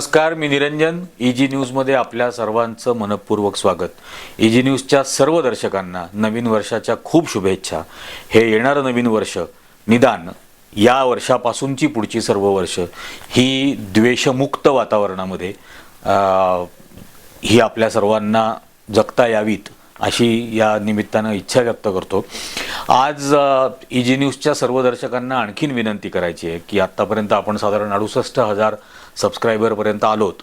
नमस्कार, मी निरंजन. ईजी न्यूजमध्ये आपल्या सर्वांचं मनपूर्वक स्वागत. ईजी न्यूजच्या सर्व दर्शकांना नवीन वर्षाच्या खूप शुभेच्छा. हे येणारं नवीन वर्ष निदान या वर्षापासूनची पुढची सर्व वर्ष ही द्वेषमुक्त वातावरणामध्ये ही आपल्या सर्वांना जगता यावीत अशी या निमित्तानं इच्छा व्यक्त करतो. आज ईजी न्यूजच्या सर्व दर्शकांना आणखीन विनंती करायची आहे की आत्तापर्यंत आपण साधारण 68,000 सबस्क्रायबरपर्यंत आलोत.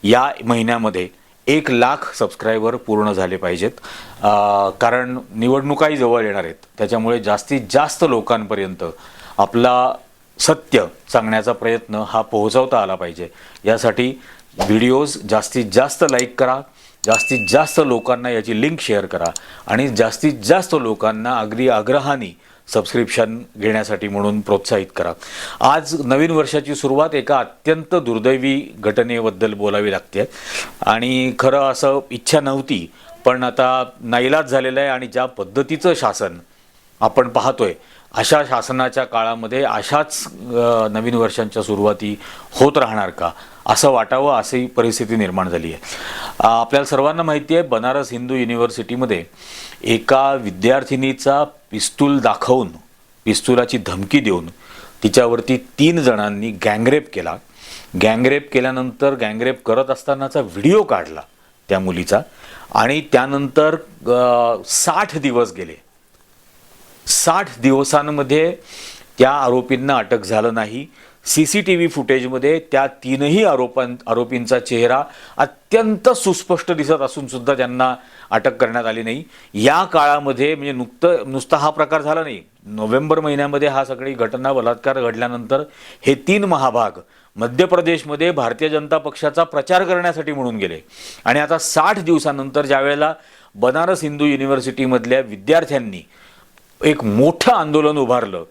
या महिन्यामध्ये 1,00,000 सबस्क्रायबर पूर्ण झाले पाहिजेत, कारण निवडणुकाही जवळ येणार आहेत. त्याच्यामुळे जास्तीत जास्त लोकांपर्यंत आपला सत्य सांगण्याचा प्रयत्न हा पोहोचवता आला पाहिजे. यासाठी व्हिडिओज जास्तीत जास्त लाईक करा, जास्तीत जास्त लोकांना याची लिंक शेअर करा आणि जास्तीत जास्त लोकांना अगदी आग्रहाने सबस्क्रिप्शन घेण्यासाठी म्हणून प्रोत्साहित करा. आज नवीन वर्षाची सुरुवात एका अत्यंत दुर्दैवी घटनेबद्दल बोलावी लागते आणि खरं असं इच्छा नव्हती, पण आता नाईलाज झालेलं आहे. आणि ज्या पद्धतीचं शासन आपण पाहतोय अशा शासनाच्या काळामध्ये अशाच नवीन वर्षांच्या सुरुवाती होत राहणार का असं वाटावं, अशी परिस्थिती निर्माण झाली आहे. आपल्याला सर्वांना माहिती आहे, बनारस हिंदू युनिव्हर्सिटीमध्ये एका विद्यार्थिनीचा पिस्तूल दाखवून, पिस्तुलाची धमकी देऊन तिच्यावरती 3 जणांनी गँगरेप केला. गँगरेप केल्यानंतर गँगरेप करत असतानाचा व्हिडिओ काढला त्या मुलीचा आणि त्यानंतर 60 दिवस गेले. 60 दिवसांमध्ये त्या आरोपींना अटक झालं नाही. CCTV फुटेजमध्ये त्या 3ही आरोपींचा चेहरा अत्यंत सुस्पष्ट दिसत असून सुद्धा त्यांना अटक करण्यात आली नाही. या काळामध्ये म्हणजे नुसता हा प्रकार झाला नाही, नोव्हेंबर महिन्यामध्ये हा सगळी घटना, बलात्कार घडल्यानंतर हे 3 महाभाग मध्य प्रदेशमध्ये भारतीय जनता पक्षाचा प्रचार करण्यासाठी म्हणून गेले. आणि आता 60 दिवसानंतर ज्यावेळेला बनारस हिंदू युनिव्हर्सिटीमधल्या विद्यार्थ्यांनी एक मोठं आंदोलन उभारलं,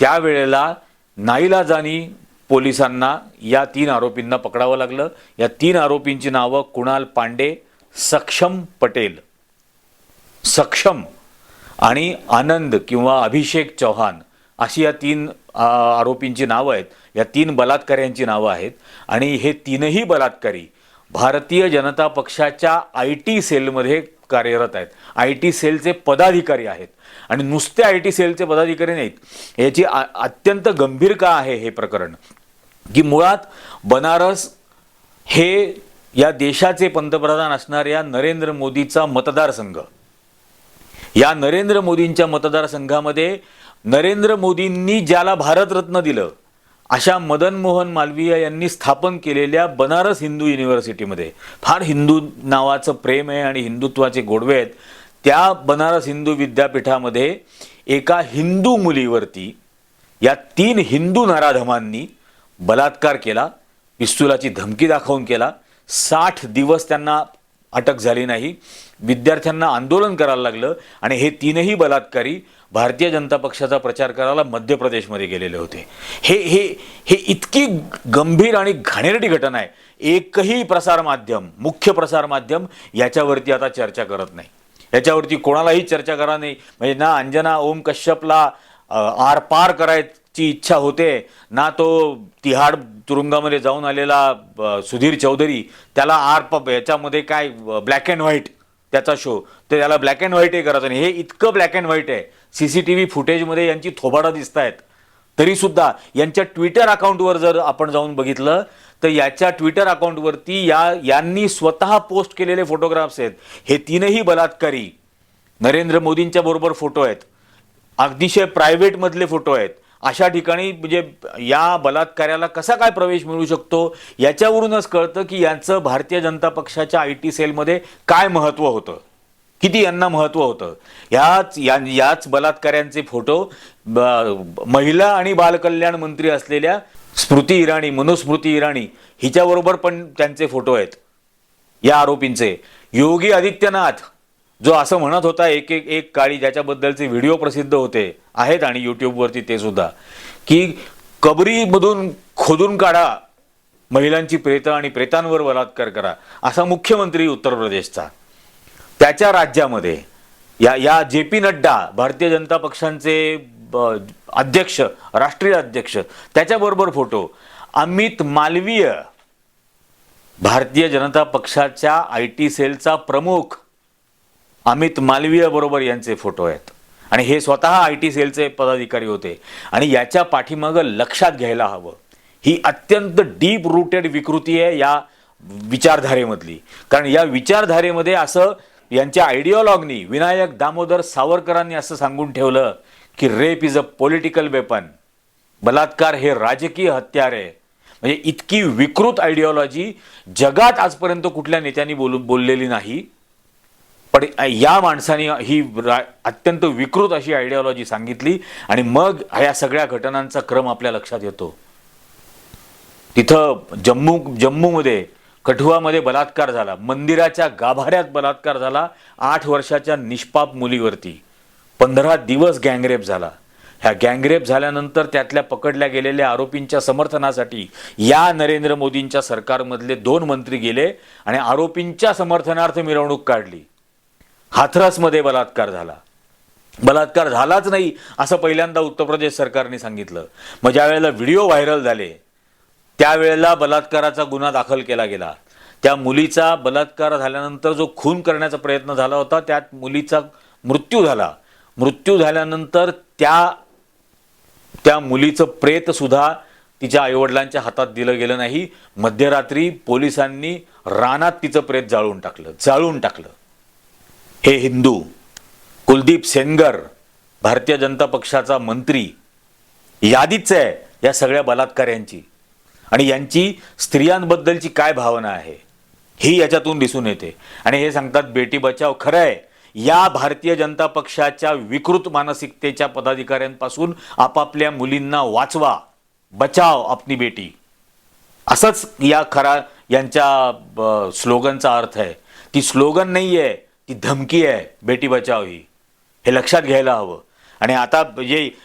त्यावेळेला नाईलाजानी पोलिसांना या 3 आरोपींना पकडावं लागलं. या 3 आरोपींची नावं कुणाल पांडे, सक्षम पटेल, सक्षम आणि आनंद किंवा अभिषेक चौहान अशी या 3 आरोपींची नावं आहेत. या 3 बलात्काऱ्यांची नावं आहेत आणि हे 3ही बलात्कारी भारतीय जनता पक्षाच्या IT सेलमध्ये कार्यरत आहेत. IT सेलचे पदाधिकारी आहेत. आणि नुसते IT सेलचे पदाधिकारी नाहीत. याची अत्यंत गंभीर का आहे हे प्रकरण, की मुळात बनारस हे या देशाचे पंतप्रधान असणाऱ्या नरेंद्र मोदीचा मतदारसंघ. या नरेंद्र मोदींच्या मतदारसंघामध्ये नरेंद्र मोदींनी ज्याला भारतरत्न दिलं अशा मदन मोहन मालवीय यांनी स्थापन केलेल्या बनारस हिंदू युनिव्हर्सिटीमध्ये फार हिंदू नावाचं प्रेम आहे आणि हिंदुत्वाचे गोडवे आहेत. त्या बनारस हिंदू विद्यापीठामध्ये एका हिंदू मुलीवरती या 3 हिंदू नराधमांनी बलात्कार केला, पिस्तुलाची धमकी दाखवून केला. 60 दिवस त्यांना अटक झाली नाही. विद्यार्थ्यांना आंदोलन करायला लागलं आणि हे 3ही बलात्कारी भारतीय जनता पक्षाचा प्रचार करायला मध्य प्रदेशमध्ये गेलेले होते. हे हे हे इतकी गंभीर आणि घाणेरडी घटना आहे. एकही प्रसारमाध्यम, मुख्य प्रसारमाध्यम याच्यावरती आता चर्चा करत नाही. याच्यावरती कोणालाही चर्चा करा नाही. म्हणजे ना अंजना ओम कश्यपला आरपार करायची इच्छा होते, ना तो तिहाड तुरुंगामध्ये जाऊन आलेला सुधीर चौधरी त्याला याच्यामध्ये काय ब्लॅक अँड व्हाईट त्याचा शो, तर त्याला ब्लॅक अँड व्हाईटही करायचं नाही. हे इतकं ब्लॅक अँड व्हाईट आहे. CCTV फुटेजमध्ये यांची थोबाडं दिसत आहेत. तरीसुद्धा यांच्या ट्विटर अकाउंटवर जर आपण जाऊन बघितलं तर याच्या ट्विटर अकाउंटवरती यांनी स्वतः पोस्ट केलेले फोटोग्राफ्स आहेत. हे 3ही बलात्कारी नरेंद्र मोदींच्या बरोबर फोटो आहेत. अतिशय प्रायव्हेटमधले फोटो आहेत. अशा ठिकाणी म्हणजे या बलात्कार्याला कसा काय प्रवेश मिळू शकतो याच्यावरूनच कळतं की यांचं भारतीय जनता पक्षाच्या IT सेलमध्ये काय महत्त्व होतं, किती यांना महत्त्व होतं. याच बलात्काऱ्यांचे फोटो महिला आणि बालकल्याण मंत्री असलेल्या मनुस्मृती इराणी हिच्याबरोबर पण त्यांचे फोटो आहेत या आरोपींचे. योगी आदित्यनाथ जो असं म्हणत होता एक काळी, ज्याच्याबद्दलचे व्हिडिओ प्रसिद्ध होते आहेत आणि यूट्यूबवरती ते सुद्धा, की कबरीमधून खोदून काढा महिलांची प्रेतं आणि प्रेतांवर बलात्कार करा, असा मुख्यमंत्री उत्तर प्रदेशचा. त्याच्या राज्यामध्ये या JP नड्डा भारतीय जनता पक्षांचे अध्यक्ष, राष्ट्रीय अध्यक्ष, त्याच्याबरोबर फोटो. अमित मालवीय भारतीय जनता पक्षाच्या IT सेलचा प्रमुख अमित मालवीय बरोबर यांचे फोटो आहेत आणि हे स्वतः IT सेलचे पदाधिकारी होते. आणि याच्या पाठीमागं लक्षात घ्यायला हवं, ही अत्यंत डीप रूटेड विकृती आहे या विचारधारेमधली. कारण या विचारधारेमध्ये असं यांच्या आयडिओलॉगनी विनायक दामोदर सावरकरांनी असं सांगून ठेवलं की rape is a political weapon, बलात्कार हे राजकीय हत्यार आहे. म्हणजे इतकी विकृत आयडिओलॉजी जगात आजपर्यंत कुठल्या नेत्यांनी बोललेली नाही. पण या माणसाने ही अत्यंत विकृत अशी आयडिओलॉजी सांगितली आणि मग या सगळ्या घटनांचा क्रम आपल्या लक्षात येतो. तिथं जम्मूमध्ये कठुआमध्ये बलात्कार झाला, मंदिराच्या गाभाऱ्यात बलात्कार झाला 8 वर्षाच्या निष्पाप मुलीवरती. 15 दिवस गँगरेप झाला. ह्या गँगरेप झाल्यानंतर त्यातल्या पकडल्या गेलेल्या आरोपींच्या समर्थनासाठी या नरेंद्र मोदींच्या सरकारमधले 2 मंत्री गेले आणि आरोपींच्या समर्थनार्थ मिरवणूक काढली. हाथरसमध्ये बलात्कार झाला. बलात्कार झालाच नाही असं पहिल्यांदा उत्तर प्रदेश सरकारने सांगितलं. मग ज्या वेळेला व्हिडिओ व्हायरल झाले त्यावेळेला बलात्काराचा गुन्हा दाखल केला गेला. त्या मुलीचा बलात्कार झाल्यानंतर जो खून करण्याचा प्रयत्न झाला होता त्यात मुलीचा मृत्यू झाला. मृत्यू झाल्यानंतर त्या मुलीचं प्रेत सुद्धा तिच्या आईवडिलांच्या हातात दिलं गेलं नाही. मध्यरात्री पोलिसांनी रानात तिचं प्रेत जाळून टाकलं. हे हिंदू कुलदीप सेंगर भारतीय जनता पक्षाचा मंत्री यादीच आहे या सगळ्या बलात्काऱ्यांची. आणि यांची स्त्रियांबद्दलची काय भावना आहे ही याच्यातून दिसून येते. आणि हे सांगतात बेटी बचाव. खरं आहे, या भारतीय जनता पक्षाच्या विकृत मानसिकतेच्या पदाधिकाऱ्यांपासून आपापल्या मुलींना वाचवा, बचाव अपनी बेटी, असंच यांच्या स्लोगनचा अर्थ आहे. ती स्लोगन नाही आहे, ती धमकी आहे बेटी बचाव ही. हे लक्षात घ्यायला हवं. आणि आता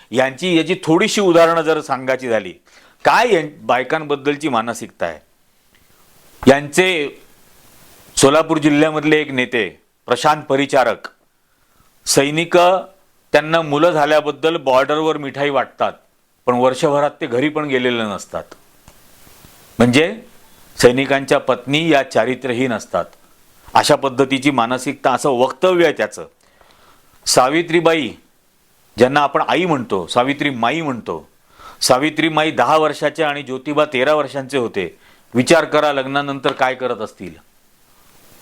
याची थोडीशी उदाहरणं जर सांगायची झाली, काय बायकांबद्दलची मानसिकता आहे. यांचे सोलापूर जिल्ह्यामधले एक नेते प्रशांत परिचारक, सैनिक त्यांना मुलं झाल्याबद्दल बॉर्डरवर मिठाई वाटतात पण वर्षभरात ते घरी पण गेलेले नसतात. म्हणजे सैनिकांच्या पत्नी या चारित्र्यहीन असतात. अशा पद्धतीची मानसिकता, असं वक्तव्य आहे त्याचं. सावित्रीबाई ज्यांना आपण आई म्हणतो, सावित्रीमाई म्हणतो, सावित्रीमाई 10 वर्षाच्या आणि ज्योतिबा 13 वर्षांचे होते. विचार करा लग्नानंतर काय करत असतील.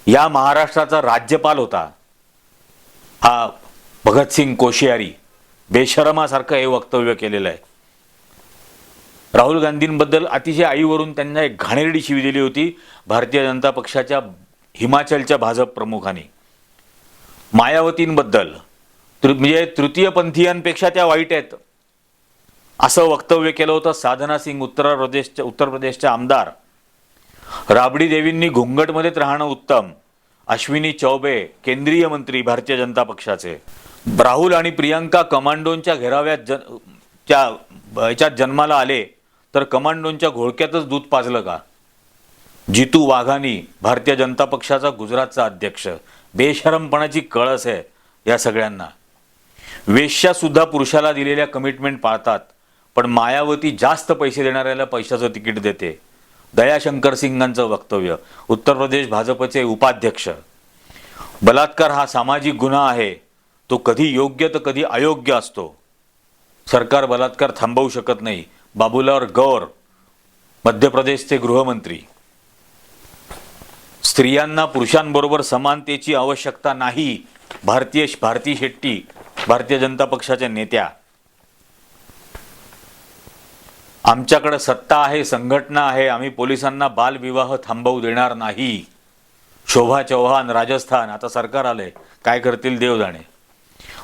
या महाराष्ट्राचा राज्यपाल होता हा भगतसिंग कोश्यारी. बेशरमासारखं हे वक्तव्य केलेलं आहे. राहुल गांधींबद्दल अतिशय आईवरून त्यांना एक घाणेरडी शिवी दिली होती भारतीय जनता पक्षाच्या हिमाचलच्या भाजप प्रमुखांनी. मायावतींबद्दल म्हणजे तृतीयपंथीयांपेक्षा त्या वाईट आहेत असं वक्तव्य केलं होतं साधना सिंग, उत्तर प्रदेशच्या आमदार. राबडी देवींनी घुंगटमध्येच राहणं उत्तम. अश्विनी चौबे केंद्रीय मंत्री भारतीय जनता पक्षाचे. राहुल आणि प्रियंका कमांडोंच्या घेराव्यात जन्माला आले तर कमांडोंच्या घोळक्यातच दूध पाजलं का. जितू वाघानी भारतीय जनता पक्षाचा गुजरातचा अध्यक्ष. बेशरमपणाची कळस आहे या सगळ्यांना. वेश्या सुद्धा पुरुषाला दिलेल्या कमिटमेंट पाळतात पण मायावती जास्त पैसे देणाऱ्याला पैशाचं तिकीट देते. दयाशंकर सिंगांचं वक्तव्य, उत्तर प्रदेश भाजपचे उपाध्यक्ष. बलात्कार हा सामाजिक गुन्हा आहे, तो कधी योग्य तर कधी अयोग्य असतो. सरकार बलात्कार थांबवू शकत नाही. बाबूलाल गौर मध्य प्रदेशचे गृहमंत्री. स्त्रियांना पुरुषांबरोबर समानतेची आवश्यकता नाही. भारती शेट्टी भारतीय जनता पक्षाच्या नेत्या. आमच्याकडे सत्ता आहे, संघटना आहे, आम्ही पोलिसांना बालविवाह थांबवू देणार नाही. शोभा चौहान राजस्थान. आता सरकार आलंय, काय करतील देव जाणे.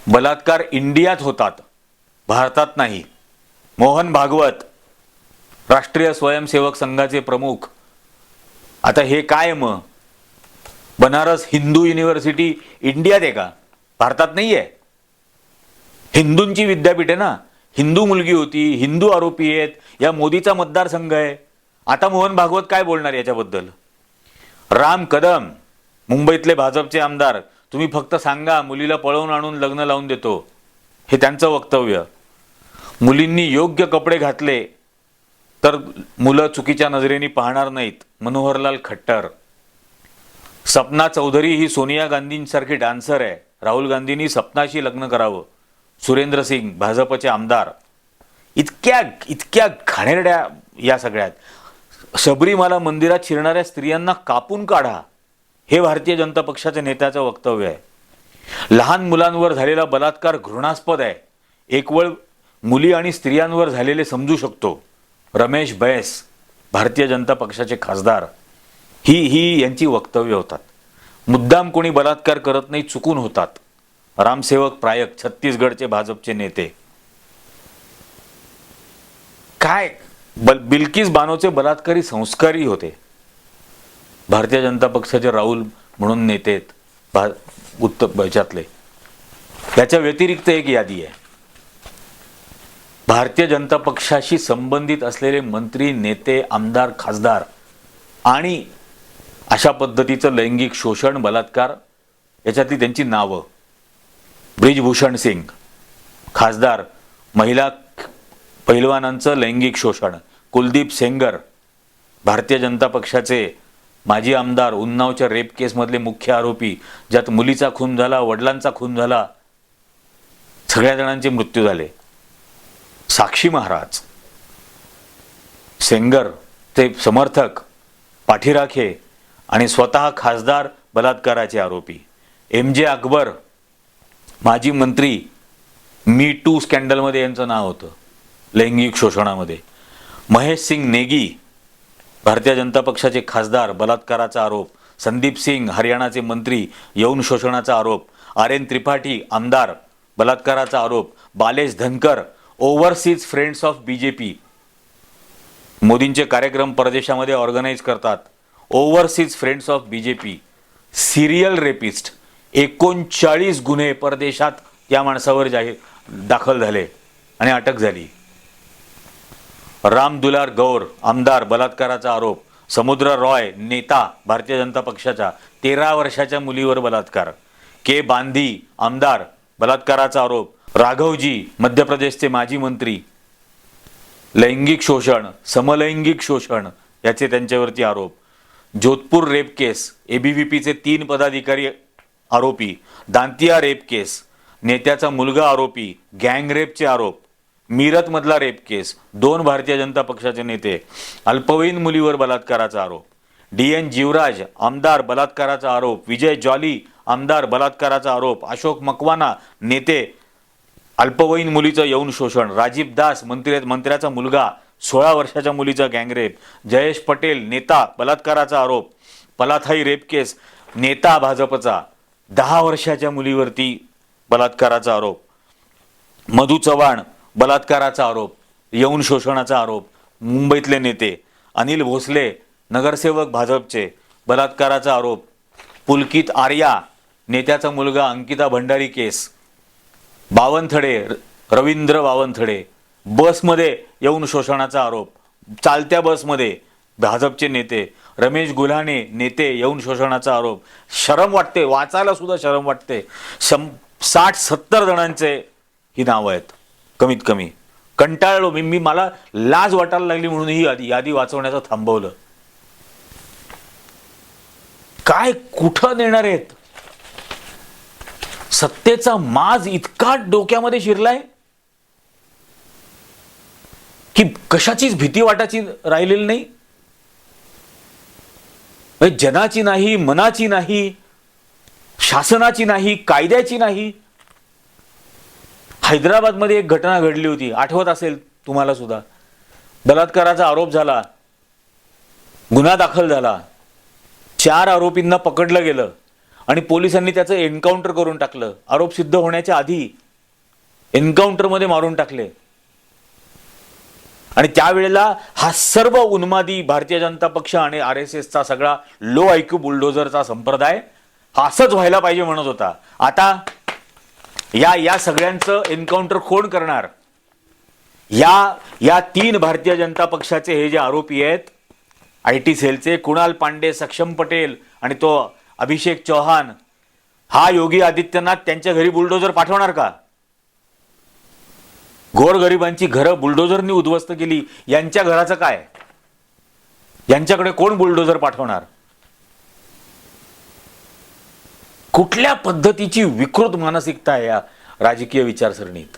बलात्कार इंडियात होतात, भारतात नाही. मोहन भागवत राष्ट्रीय स्वयंसेवक संघाचे प्रमुख. आता हे काय मग, बनारस हिंदू युनिव्हर्सिटी इंडियात आहे का, भारतात नाही आहे. हिंदूंची विद्यापीठ आहे ना. हिंदू मुलगी होती, हिंदू आरोपी आहेत, या मोदीचा मतदारसंघ आहे. आता मोहन भागवत काय बोलणार याच्याबद्दल. राम कदम मुंबईतले भाजपचे आमदार, तुम्ही फक्त सांगा मुलीला पळवून आणून लग्न लावून देतो, हे त्यांचं वक्तव्य. मुलींनी योग्य कपडे घातले तर मुलं चुकीच्या नजरेने पाहणार नाहीत, मनोहरलाल खट्टर. सपना चौधरी ही सोनिया गांधींसारखी डान्सर आहे, राहुल गांधींनी सपनाशी लग्न करावं. सुरेंद्र सिंग भाजपचे आमदार. इतक्या इतक्या घाणेरड्या या सगळ्यात. शबरीमाला मंदिरात शिरणाऱ्या स्त्रियांना कापून काढा, हे भारतीय जनता पक्षाच्या नेत्याचं वक्तव्य आहे. लहान मुलांवर झालेला बलात्कार घृणास्पद आहे, एक वेळ मुली आणि स्त्रियांवर झालेले समजू शकतो. रमेश बैस भारतीय जनता पक्षाचे खासदार. ही यांची वक्तव्य होतात. मुद्दाम कोणी बलात्कार करत नाही, चुकून होतात. रामसेवक प्रायक छत्तीसगडचे भाजपचे नेते. काय बिल्किस बानोचे बलात्कारी संस्कारी होते. भारतीय जनता पक्षाचे राहुल म्हणून नेते आहेत उत्तर याच्यातले. याच्या व्यतिरिक्त एक यादी आहे. भारतीय जनता पक्षाशी संबंधित असलेले मंत्री, नेते, आमदार, खासदार आणि अशा पद्धतीचं लैंगिक शोषण, बलात्कार याच्यातली त्यांची नावं. ब्रिजभूषण सिंग खासदार, महिला पैलवानांचं लैंगिक शोषण. कुलदीप सेंगर भारतीय जनता पक्षाचे माजी आमदार, उन्नावच्या रेप केसमधले मुख्य आरोपी, ज्यात मुलीचा खून झाला, वडिलांचा खून झाला, सगळ्या जणांचे मृत्यू झाले. साक्षी महाराज, सेंगर ते समर्थक, पाठीराखे आणि स्वतः खासदार बलात्काराचे आरोपी. MJ अकबर माजी मंत्री, मी टू स्कॅन्डलमध्ये यांचं नाव होतं, लैंगिक शोषणामध्ये. महेश सिंग नेगी भारतीय जनता पक्षाचे खासदार, बलात्काराचा आरोप. संदीप सिंग हरियाणाचे मंत्री, यौन शोषणाचा आरोप. RN त्रिपाठी आमदार, बलात्काराचा आरोप. बालेश धनकर ओव्हरसीज फ्रेंड्स ऑफ BJP, मोदींचे कार्यक्रम परदेशामध्ये ऑर्गनाईज करतात. Overseas friends of BJP. Serial rapist, 39 गुन्हे परदेशात या माणसावर दाखल झाले आणि अटक झाली. राम दुलार गौर आमदार, बलात्काराचा आरोप. समुद्र रॉय नेता भारतीय जनता पक्षाचा, 13 वर्षाच्या मुलीवर बलात्कार. के बांधी आमदार, बलात्काराचा आरोप. राघवजी मध्य प्रदेशचे माजी मंत्री, लैंगिक शोषण, समलैंगिक शोषण याचे त्यांच्यावरती आरोप. जोधपूर रेप केस, ABVPचे 3 पदाधिकारी आरोपी. दांतिया रेप केस, नेत्याचा मुलगा आरोपी. गँगरेपचे आरोप. मीरतमधला रेप केस, 2 भारतीय जनता पक्षाचे नेते. अल्पवयीन मुलीवर बलात्काराचा आरोप. DN जीवराज आमदार, बलात्काराचा आरोप. विजय जॉली आमदार, बलात्काराचा आरोप. अशोक मकवाना नेते, अल्पवयीन मुलीचं यौन शोषण. राजीव दास मंत्र्याचा मुलगा, 16 वर्षाच्या मुलीचा गँगरेप. जयेश पटेल नेता, बलात्काराचा आरोप. पलाथाई रेप केस, नेता भाजपचा, 10 वर्षाच्या मुलीवरती बलात्काराचा आरोप. मधू चव्हाण बलात्काराचा आरोप, यौन शोषणाचा आरोप. मुंबईतले नेते. अनिल भोसले नगरसेवक भाजपचे, बलात्काराचा आरोप. पुलकित आर्या नेत्याचा मुलगा, अंकिता भंडारी केस. बावनथडे रवींद्र बावनथडे, बसमध्ये यौन शोषणाचा आरोप, चालत्या बसमध्ये, भाजपचे नेते. रमेश गुल्हाने नेते, यौन शोषणाचा आरोप. शरम वाटते, वाचायला सुद्धा शरम वाटते. 60-70 जणांचे ही नावं आहेत कमीत कमी. कंटाळलो मी, मला लाज वाटायला लागली म्हणून ही यादी वाचवण्याचं थांबवलं. काय कुठं नेणार आहेत? सत्तेचा माज इतका डोक्यामध्ये शिरलाय की कशाचीच भीती वाटायची राहिलेली नाही. जनाची नाही, मनाची नाही, शासनाची नाही, कायद्याची नाही. हैदराबादमध्ये एक घटना घडली होती, आठवत असेल तुम्हाला सुद्धा. बलात्काराचा आरोप झाला, गुन्हा दाखल झाला, 4 आरोपींना पकडलं गेलं आणि पोलिसांनी त्याचं एन्काउंटर करून टाकलं. आरोप सिद्ध होण्याच्या आधी एन्काउंटरमध्ये मारून टाकले. आणि त्यावेळेला हा सर्व उन्मादी भारतीय जनता पक्ष आणि RSSचा सगळा लो IQ बुलडोझरचा संप्रदाय हा असंच व्हायला पाहिजे म्हणत होता. आता या सगळ्यांचं एन्काउंटर कोण करणार? या 3 भारतीय जनता पक्षाचे हे जे आरोपी आहेत, IT सेलचे, कुणाल पांडे, सक्षम पटेल आणि तो अभिषेक चौहान, हा योगी आदित्यनाथ त्यांच्या घरी बुलडोझर पाठवणार का? गोरगरिबांची घरं बुलडोझरनी उद्ध्वस्त केली, यांच्या घराचं काय? यांच्याकडे कोण बुलडोझर पाठवणार? कुठल्या पद्धतीची विकृत मानसिकता आहे या राजकीय विचारसरणीत?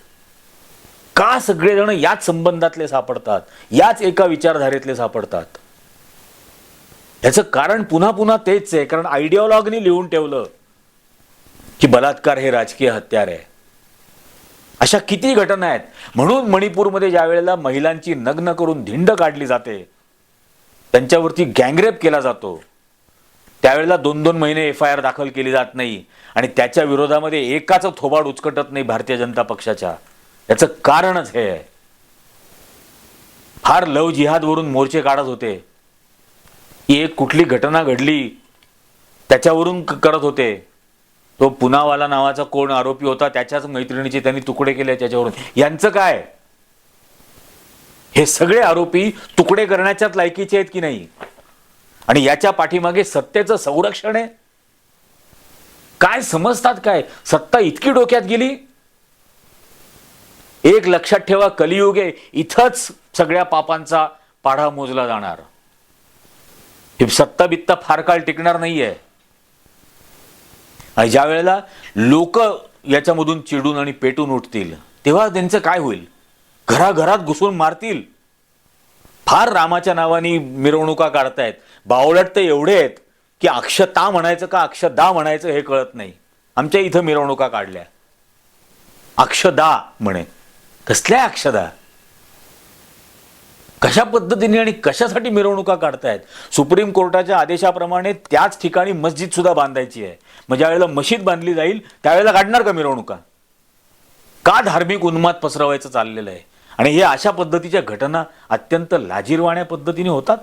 का सगळेजण याच संबंधातले सापडतात, याच एका विचारधारेतले सापडतात? याचं कारण पुन्हा पुन्हा तेच आहे, कारण आयडिओलॉगनी लिहून ठेवलं की बलात्कार हे राजकीय हत्यार आहे. अशा किती घटना आहेत. म्हणून मणिपूरमध्ये ज्या वेळेला महिलांची नग्न करून धिंड काढली जाते, त्यांच्यावरती गँगरेप केला जातो, त्यावेळेला 2-2 महिने FIR दाखल केली जात नाही आणि त्याच्या विरोधामध्ये एकाचं थोबाड उचकटत नाही भारतीय जनता पक्षाच्या. याचं कारणच हे आहे. फार लव जिहादवरून मोर्चे काढत होते, एक कुठली घटना घडली त्याच्यावरून करत होते. तो पुनावाला नावाचा कोण आरोपी होता, त्याच्याच मैत्रिणीचे त्यांनी तुकडे केले त्याच्यावरून. यांचं काय? हे सगळे आरोपी तुकडे करण्याच्याच लायकीचे आहेत की नाही? आणि याच्या पाठीमागे सत्तेचं संरक्षण आहे. काय समजतात काय? सत्ता इतकी डोक्यात गेली. एक लक्षात ठेवा, कलियुग आहे, इथंच सगळ्या पापांचा पाढा मोजला जाणार. ही सत्ता बित्ता फार काळ टिकणार नाहीये. आणि ज्या वेळेला लोक याच्यामधून चिडून आणि पेटून उठतील, तेव्हा त्यांचं काय होईल? घराघरात घुसून मारतील. फार रामाच्या नावाने मिरवणुका काढतायत. बावळट तर एवढे आहेत की अक्षता म्हणायचं का अक्षदा म्हणायचं हे कळत नाही. आमच्या इथं मिरवणुका काढल्या, अक्षदा म्हणे. कसल्या अक्षदा? कशा पद्धतीने आणि कशासाठी मिरवणुका काढतायत? सुप्रीम कोर्टाच्या आदेशाप्रमाणे त्याच ठिकाणी मस्जिद सुद्धा बांधायची आहे. मग ज्या वेळेला मशीद बांधली जाईल त्यावेळेला काढणार का मिरवणुका? का धार्मिक उन्माद पसरवायचं चाललेलं आहे? आणि हे अशा पद्धतीच्या घटना अत्यंत लाजिरवाण्या पद्धतीने होतात.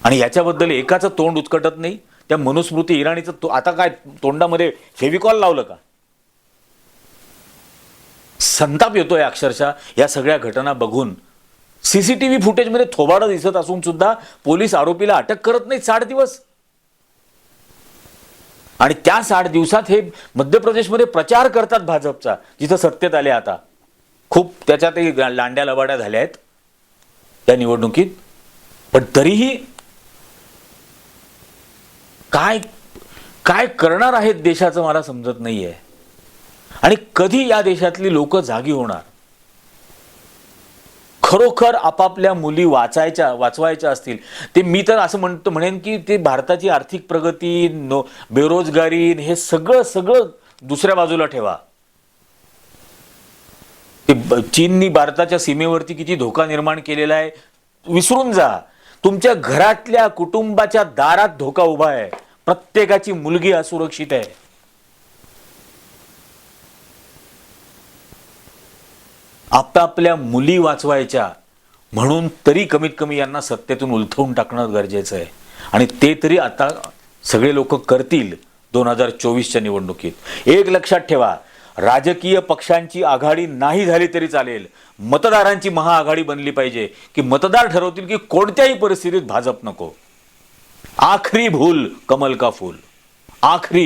आणि याच्याबद्दल एकाचं तोंड उचकटत नाही. त्या मनुस्मृती इराणीचं आता काय तोंडामध्ये फेविकॉल लावलं का? संताप येतोय अक्षरशः या सगळ्या घटना बघून. CCTV फुटेजमध्ये थोबाडं दिसत असून सुद्धा पोलीस आरोपीला अटक करत नाही 60 दिवस. आणि त्या 60 दिवसात हे मध्य प्रदेशमध्ये प्रचार करतात भाजपचा, जिथं सत्तेत आले. आता खूप त्याच्यातही लांड्या लबाड्या झाल्या आहेत त्या निवडणुकीत. पण तरीही काय काय करणार आहेत देशाचं मला समजत नाहीये. आणि कधी या देशातली लोक जागी होणार? खरोखर आपापल्या मुली वाचवायच्या असतील ते, मी तर असं म्हणेन की ते भारताची आर्थिक प्रगती, बेरोजगारी हे सगळं दुसऱ्या बाजूला ठेवा. ते चीननी भारताच्या सीमेवरती किती धोका निर्माण केलेला आहे विसरून जा. तुमच्या घरातल्या कुटुंबाच्या दारात धोका उभा आहे. प्रत्येकाची मुलगी असुरक्षित आहे. आपापल्या मुली वाचवायच्या म्हणून तरी कमीत कमी यांना सत्तेतून उलथवून टाकणं गरजेचं आहे. आणि ते तरी आता सगळे लोक करतील 2024च्या निवडणुकीत. एक लक्षात ठेवा, राजकीय पक्षांची आघाडी नाही झाली तरी चालेल, मतदारांची महाआघाडी बनली पाहिजे की मतदार ठरवतील की कोणत्याही परिस्थितीत भाजप नको. आखरी भूल कमल का फूल, आखरी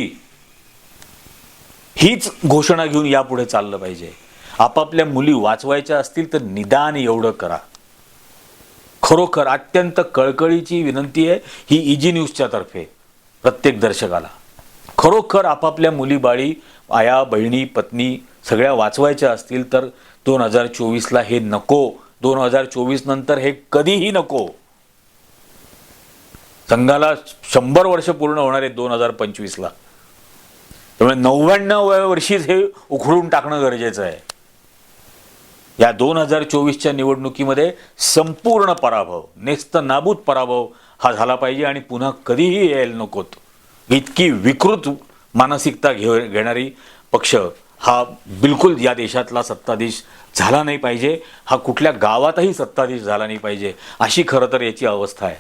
हीच घोषणा घेऊन यापुढे चाललं पाहिजे. आपापल्या मुली वाचवायच्या असतील तर निदान एवढं करा. खरोखर अत्यंत कळकळीची विनंती आहे ही EG न्यूजच्या तर्फे प्रत्येक दर्शकाला. खरोखर आपापल्या मुली बाळी, आया बहिणी पत्नी सगळ्या वाचवायच्या असतील तर 2024ला हे नको. 2024 नंतर हे कधीही नको. संघाला 100 वर्ष पूर्ण होणार आहे 2025ला. त्यामुळे 99व्या वर्षीच हे उखडून टाकणं गरजेचं आहे. या 2024च्या निवडणुकीमध्ये संपूर्ण पराभव, नेस्त नाबूद पराभव हा झाला पाहिजे आणि पुन्हा कधीही यायला नकोत. इतकी विकृत मानसिकता घेणारी पक्ष हा बिलकुल या देशातला सत्ताधीश झाला नाही पाहिजे. हा कुठल्या गावातही सत्ताधीश झाला नाही पाहिजे, अशी खरं तर याची अवस्था आहे.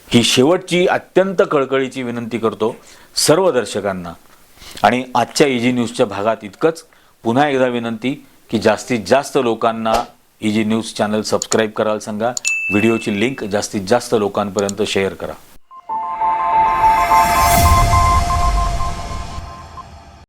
ही शेवटची अत्यंत कळकळीची विनंती करतो सर्व दर्शकांना. आणि आजच्या EG न्यूजच्या भागात इतकंच. पुन्हा एकदा विनंती की जास्तीत जास्त लोकांना EG न्यूज चॅनल सबस्क्राईब करायला सांगा. व्हिडिओची लिंक जास्तीत जास्त लोकांपर्यंत शेअर करा.